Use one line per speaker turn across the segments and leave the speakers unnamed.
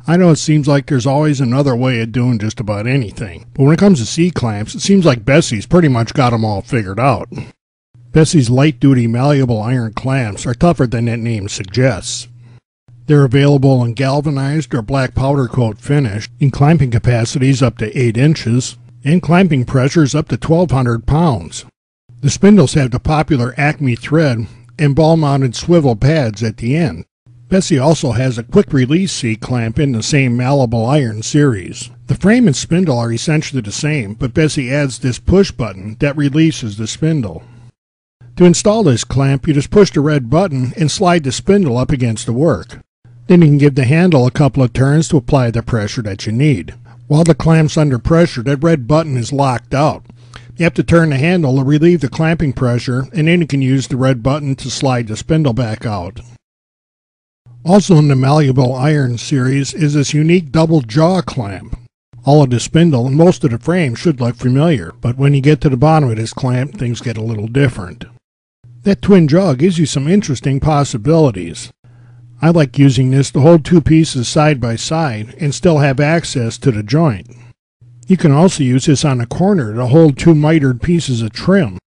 I know it seems like there's always another way of doing just about anything, but when it comes to C clamps, it seems like Bessey's pretty much got them all figured out. Bessey's light-duty malleable iron clamps are tougher than that name suggests. They're available in galvanized or black powder coat finish, in clamping capacities up to 8 inches, and clamping pressures up to 1,200 pounds. The spindles have the popular Acme thread and ball-mounted swivel pads at the end. Bessey also has a quick-release C clamp in the same malleable iron series. The frame and spindle are essentially the same, but Bessey adds this push button that releases the spindle. To install this clamp, you just push the red button and slide the spindle up against the work. Then you can give the handle a couple of turns to apply the pressure that you need. While the clamp's under pressure, that red button is locked out. You have to turn the handle to relieve the clamping pressure, and then you can use the red button to slide the spindle back out. Also in the malleable iron series is this unique double jaw clamp. All of the spindle and most of the frame should look familiar, but when you get to the bottom of this clamp, things get a little different. That twin jaw gives you some interesting possibilities. I like using this to hold two pieces side by side and still have access to the joint. You can also use this on a corner to hold two mitered pieces of trim.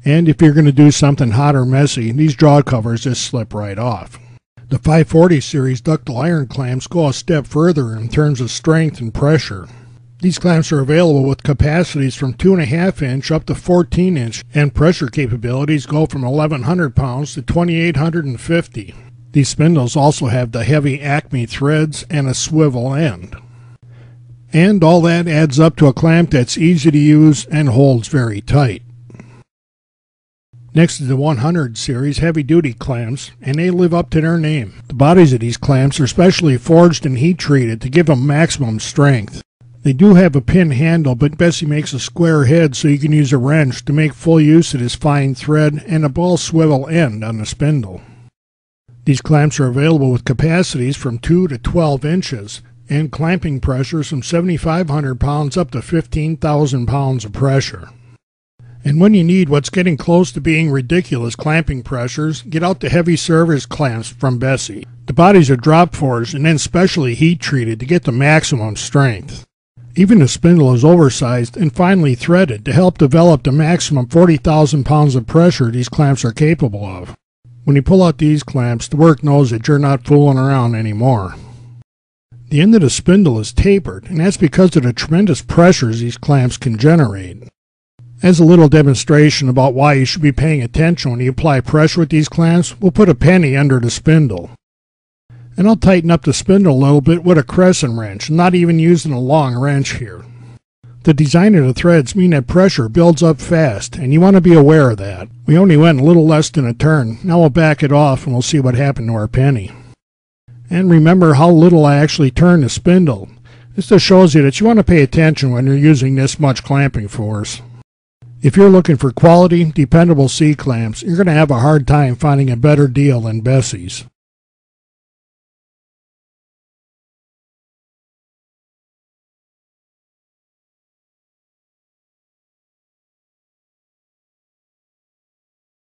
And if you're going to do something hot or messy, these jaw covers just slip right off. The 540 series ductile iron clamps go a step further in terms of strength and pressure. These clamps are available with capacities from 2.5 inch up to 14 inch, and pressure capabilities go from 1,100 pounds to 2,850. These spindles also have the heavy Acme threads and a swivel end. And all that adds up to a clamp that's easy to use and holds very tight. Next is the 100 series heavy-duty clamps, and they live up to their name. The bodies of these clamps are specially forged and heat-treated to give them maximum strength. They do have a pin handle, but Bessey makes a square head so you can use a wrench to make full use of this fine thread and a ball swivel end on the spindle. These clamps are available with capacities from 2 to 12 inches and clamping pressures from 7,500 pounds up to 15,000 pounds of pressure. And when you need what's getting close to being ridiculous clamping pressures, get out the heavy service clamps from Bessey. The bodies are drop forged and then specially heat treated to get the maximum strength. Even the spindle is oversized and finely threaded to help develop the maximum 40,000 pounds of pressure these clamps are capable of. When you pull out these clamps, the work knows that you're not fooling around anymore. The end of the spindle is tapered, and that's because of the tremendous pressures these clamps can generate. As a little demonstration about why you should be paying attention when you apply pressure with these clamps, we'll put a penny under the spindle. And I'll tighten up the spindle a little bit with a crescent wrench, not even using a long wrench here. The design of the threads mean that pressure builds up fast, and you want to be aware of that. We only went a little less than a turn. Now we'll back it off and we'll see what happened to our penny. And remember how little I actually turned the spindle. This just shows you that you want to pay attention when you're using this much clamping force. If you're looking for quality, dependable C clamps, you're going to have a hard time finding a better deal than Bessey's.